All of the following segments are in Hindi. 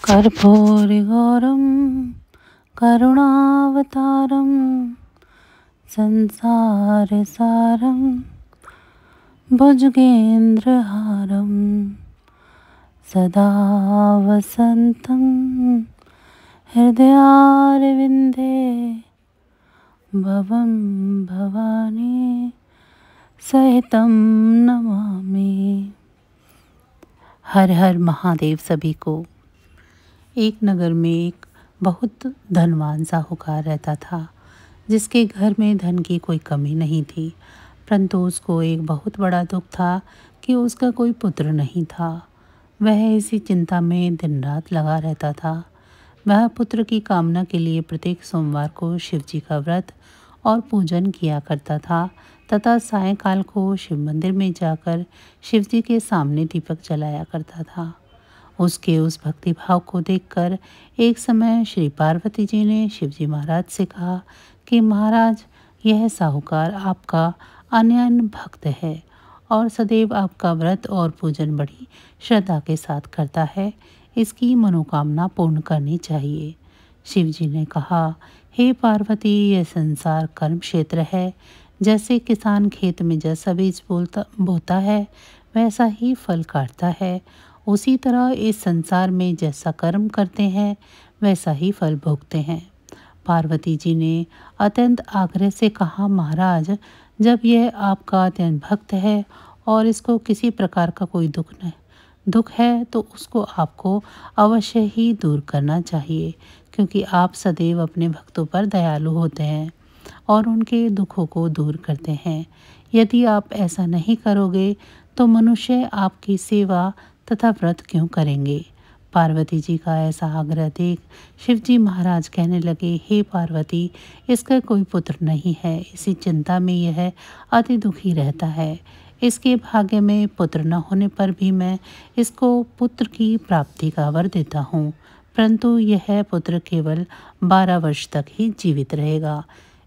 कर्पूरगौरं करुणावतारं संसारसारं भुजगेन्द्रहारं सदा वसन्तं हृदयारविन्दे भवं भवानी सहितं नमामि। हर हर महादेव। सभी को। एक नगर में एक बहुत धनवान साहूकार रहता था, जिसके घर में धन की कोई कमी नहीं थी। परंतु उसको एक बहुत बड़ा दुख था कि उसका कोई पुत्र नहीं था। वह इसी चिंता में दिन रात लगा रहता था। वह पुत्र की कामना के लिए प्रत्येक सोमवार को शिव जी का व्रत और पूजन किया करता था तथा सायंकाल को शिव मंदिर में जाकर शिव जी के सामने दीपक जलाया करता था। उसके उस भक्ति भाव को देखकर एक समय श्री पार्वती जी ने शिव जी महाराज से कहा कि महाराज, यह साहूकार आपका अनन्य भक्त है और सदैव आपका व्रत और पूजन बड़ी श्रद्धा के साथ करता है। इसकी मनोकामना पूर्ण करनी चाहिए। शिव जी ने कहा, हे पार्वती, यह संसार कर्म क्षेत्र है। जैसे किसान खेत में जैसा बीज बोता है वैसा ही फल काटता है, उसी तरह इस संसार में जैसा कर्म करते हैं वैसा ही फल भोगते हैं। पार्वती जी ने अत्यंत आग्रह से कहा, महाराज, जब यह आपका अत्यंत भक्त है और इसको किसी प्रकार का कोई दुख है तो उसको आपको अवश्य ही दूर करना चाहिए, क्योंकि आप सदैव अपने भक्तों पर दयालु होते हैं और उनके दुखों को दूर करते हैं। यदि आप ऐसा नहीं करोगे तो मनुष्य आपकी सेवा तथा व्रत क्यों करेंगे। पार्वती जी का ऐसा आग्रह देख शिव जी महाराज कहने लगे, हे पार्वती, इसका कोई पुत्र नहीं है। इसी चिंता में यह अति दुखी रहता है। इसके भाग्य में पुत्र न होने पर भी मैं इसको पुत्र की प्राप्ति का वर देता हूँ, परंतु यह पुत्र केवल 12 वर्ष तक ही जीवित रहेगा।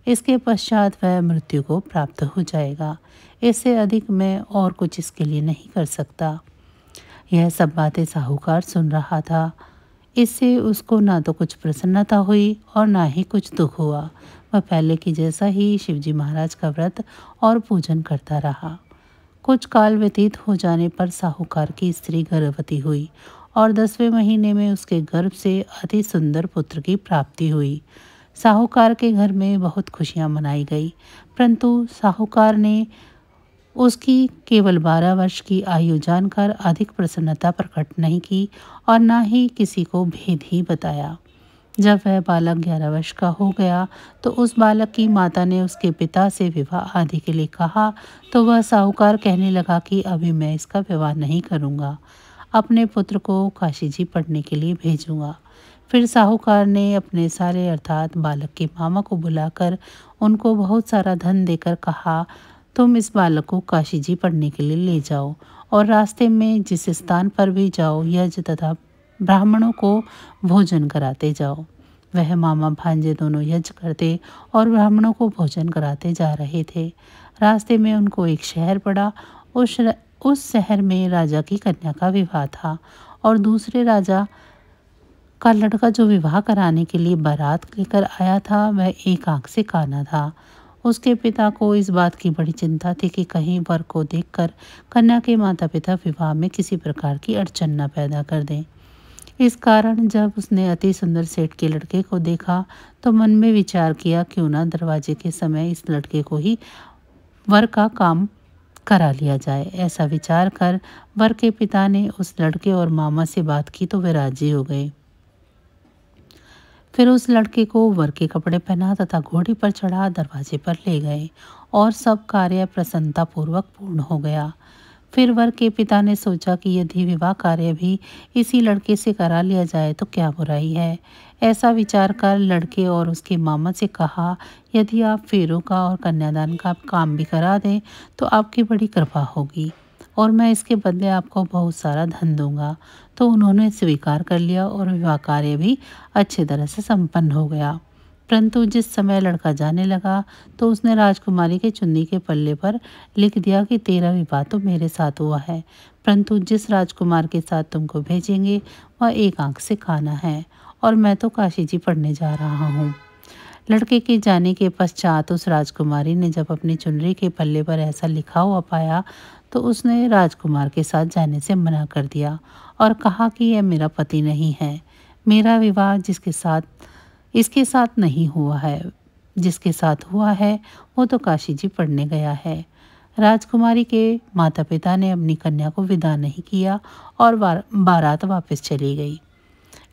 इसके पश्चात वह मृत्यु को प्राप्त हो जाएगा। इससे अधिक मैं और कुछ इसके लिए नहीं कर सकता। यह सब बातें साहूकार सुन रहा था। इससे उसको ना तो कुछ प्रसन्नता हुई और ना ही कुछ दुख हुआ। वह पहले की जैसा ही शिवजी महाराज का व्रत और पूजन करता रहा। कुछ काल व्यतीत हो जाने पर साहूकार की स्त्री गर्भवती हुई और 10वें महीने में उसके गर्भ से अति सुंदर पुत्र की प्राप्ति हुई। साहूकार के घर में बहुत खुशियां मनाई गई, परंतु साहूकार ने उसकी केवल 12 वर्ष की आयु जानकर अधिक प्रसन्नता प्रकट नहीं की और ना ही किसी को भेद ही बताया। जब वह बालक 11 वर्ष का हो गया तो उस बालक की माता ने उसके पिता से विवाह आदि के लिए कहा, तो वह साहूकार कहने लगा कि अभी मैं इसका विवाह नहीं करूँगा, अपने पुत्र को काशी जी पढ़ने के लिए भेजूँगा। फिर साहूकार ने अपने सारे अर्थात बालक के मामा को बुलाकर उनको बहुत सारा धन देकर कहा, तुम इस बालक को काशी जी पढ़ने के लिए ले जाओ और रास्ते में जिस स्थान पर भी जाओ यज्ञ तथा ब्राह्मणों को भोजन कराते जाओ। वह मामा भांजे दोनों यज्ञ करते और ब्राह्मणों को भोजन कराते जा रहे थे। रास्ते में उनको एक शहर पड़ा। उस शहर में राजा की कन्या का विवाह था और दूसरे राजा का लड़का जो विवाह कराने के लिए बारात लेकर आया था वह एक आंख से काना था। उसके पिता को इस बात की बड़ी चिंता थी कि कहीं वर को देखकर कन्या के माता पिता विवाह में किसी प्रकार की अड़चन न पैदा कर दें। इस कारण जब उसने अति सुंदर सेठ के लड़के को देखा तो मन में विचार किया, क्यों ना दरवाजे के समय इस लड़के को ही वर का काम करा लिया जाए। ऐसा विचार कर वर के पिता ने उस लड़के और मामा से बात की तो वे राजी हो गए। फिर उस लड़के को वर के कपड़े पहना तथा घोड़ी पर चढ़ा दरवाजे पर ले गए और सब कार्य प्रसन्नतापूर्वक पूर्ण हो गया। फिर वर के पिता ने सोचा कि यदि विवाह कार्य भी इसी लड़के से करा लिया जाए तो क्या बुराई है। ऐसा विचार कर लड़के और उसके मामा से कहा, यदि आप फेरों का और कन्यादान का काम भी करा दें तो आपकी बड़ी कृपा होगी और मैं इसके बदले आपको बहुत सारा धन दूंगा। तो उन्होंने स्वीकार कर लिया और विवाह कार्य भी अच्छी तरह से संपन्न हो गया। परंतु जिस समय लड़का जाने लगा तो उसने राजकुमारी के चुन्नी के पल्ले पर लिख दिया कि तेरा विवाह तो मेरे साथ हुआ है, परंतु जिस राजकुमार के साथ तुमको भेजेंगे वह एक आंख से काना है और मैं तो काशी जी पढ़ने जा रहा हूँ। लड़के के जाने के पश्चात उस राजकुमारी ने जब अपनी चुनरी के पल्ले पर ऐसा लिखा हुआ पाया तो उसने राजकुमार के साथ जाने से मना कर दिया और कहा कि यह मेरा पति नहीं है। मेरा विवाह इसके साथ नहीं हुआ है, जिसके साथ हुआ है वो तो काशी जी पढ़ने गया है। राजकुमारी के माता पिता ने अपनी कन्या को विदा नहीं किया और बारात वापस चली गई।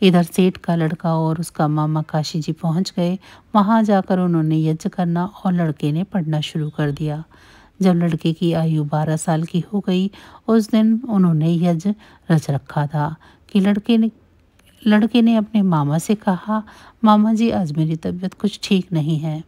इधर सेठ का लड़का और उसका मामा काशी जी पहुंच गए। वहां जाकर उन्होंने यज्ञ करना और लड़के ने पढ़ना शुरू कर दिया। जब लड़के की आयु 12 साल की हो गई उस दिन उन्होंने यज्ञ रच रखा था कि लड़के ने अपने मामा से कहा, मामा जी आज मेरी तबीयत कुछ ठीक नहीं है।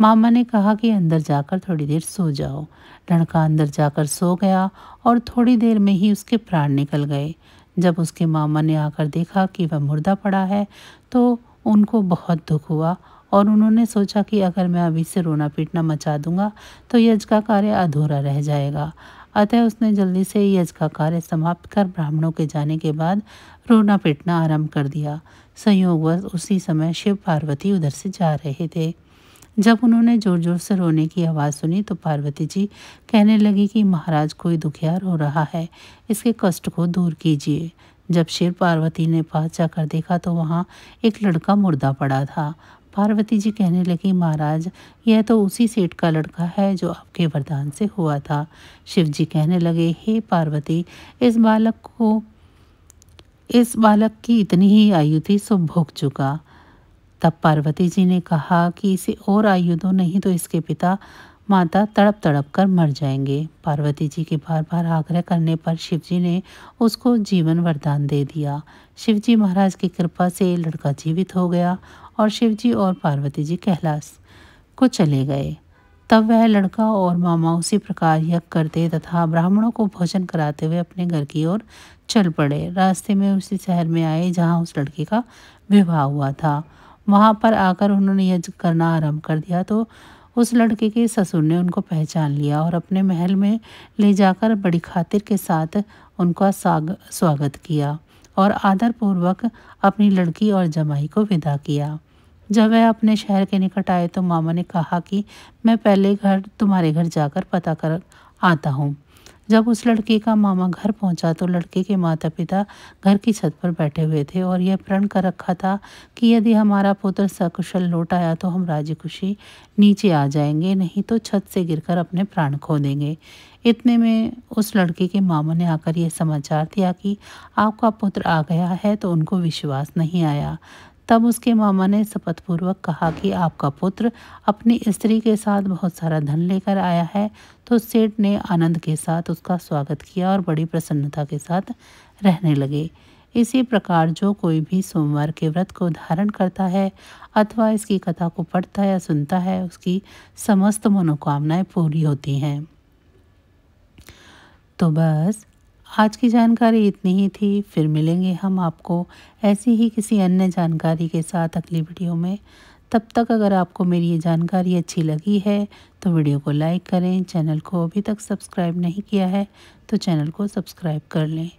मामा ने कहा कि अंदर जाकर थोड़ी देर सो जाओ। लड़का अंदर जाकर सो गया और थोड़ी देर में ही उसके प्राण निकल गए। जब उसके मामा ने आकर देखा कि वह मुर्दा पड़ा है तो उनको बहुत दुख हुआ और उन्होंने सोचा कि अगर मैं अभी से रोना पीटना मचा दूंगा तो यज्ञ का कार्य अधूरा रह जाएगा। अतः उसने जल्दी से यज्ञ का कार्य समाप्त कर ब्राह्मणों के जाने के बाद रोना पीटना आरंभ कर दिया। संयोगवश उसी समय शिव पार्वती उधर से जा रहे थे। जब उन्होंने जोर जोर से रोने की आवाज़ सुनी तो पार्वती जी कहने लगी कि महाराज कोई दुखियार हो रहा है, इसके कष्ट को दूर कीजिए। जब शिव पार्वती ने पास जाकर देखा तो वहाँ एक लड़का मुर्दा पड़ा था। पार्वती जी कहने लगी, महाराज यह तो उसी सेठ का लड़का है जो आपके वरदान से हुआ था। शिव जी कहने लगे, हे पार्वती, इस बालक की इतनी ही आयु थी सो भोग चुका। तब पार्वती जी ने कहा कि इसे और आयु दो, नहीं तो इसके पिता माता तड़प तड़प कर मर जाएंगे। पार्वती जी के बार बार आग्रह करने पर शिवजी ने उसको जीवन वरदान दे दिया। शिवजी महाराज की कृपा से लड़का जीवित हो गया और शिवजी और पार्वती जी कैलाश को चले गए। तब वह लड़का और मामा उसी प्रकार यज्ञ करते तथा ब्राह्मणों को भोजन कराते हुए अपने घर की ओर चल पड़े। रास्ते में उसी शहर में आए जहाँ उस लड़के का विवाह हुआ था। वहाँ पर आकर उन्होंने यज्ञ करना आरंभ कर दिया तो उस लड़के के ससुर ने उनको पहचान लिया और अपने महल में ले जाकर बड़ी खातिर के साथ उनका स्वागत किया और आदरपूर्वक अपनी लड़की और जमाई को विदा किया। जब वह अपने शहर के निकट आए तो मामा ने कहा कि मैं पहले तुम्हारे घर जाकर पता कर आता हूँ। जब उस लड़के का मामा घर पहुंचा तो लड़के के माता पिता घर की छत पर बैठे हुए थे और यह प्रण कर रखा था कि यदि हमारा पुत्र सकुशल लौट आया तो हम राजी खुशी नीचे आ जाएंगे, नहीं तो छत से गिरकर अपने प्राण खो देंगे। इतने में उस लड़के के मामा ने आकर यह समाचार दिया कि आपका पुत्र आ गया है तो उनको विश्वास नहीं आया। तब उसके मामा ने शपथपूर्वक कहा कि आपका पुत्र अपनी स्त्री के साथ बहुत सारा धन लेकर आया है। तो सेठ ने आनंद के साथ उसका स्वागत किया और बड़ी प्रसन्नता के साथ रहने लगे। इसी प्रकार जो कोई भी सोमवार के व्रत को धारण करता है अथवा इसकी कथा को पढ़ता या सुनता है उसकी समस्त मनोकामनाएं पूरी होती हैं। तो बस आज की जानकारी इतनी ही थी। फिर मिलेंगे हम आपको ऐसी ही किसी अन्य जानकारी के साथ अगली वीडियो में। तब तक अगर आपको मेरी ये जानकारी अच्छी लगी है तो वीडियो को लाइक करें। चैनल को अभी तक सब्सक्राइब नहीं किया है तो चैनल को सब्सक्राइब कर लें।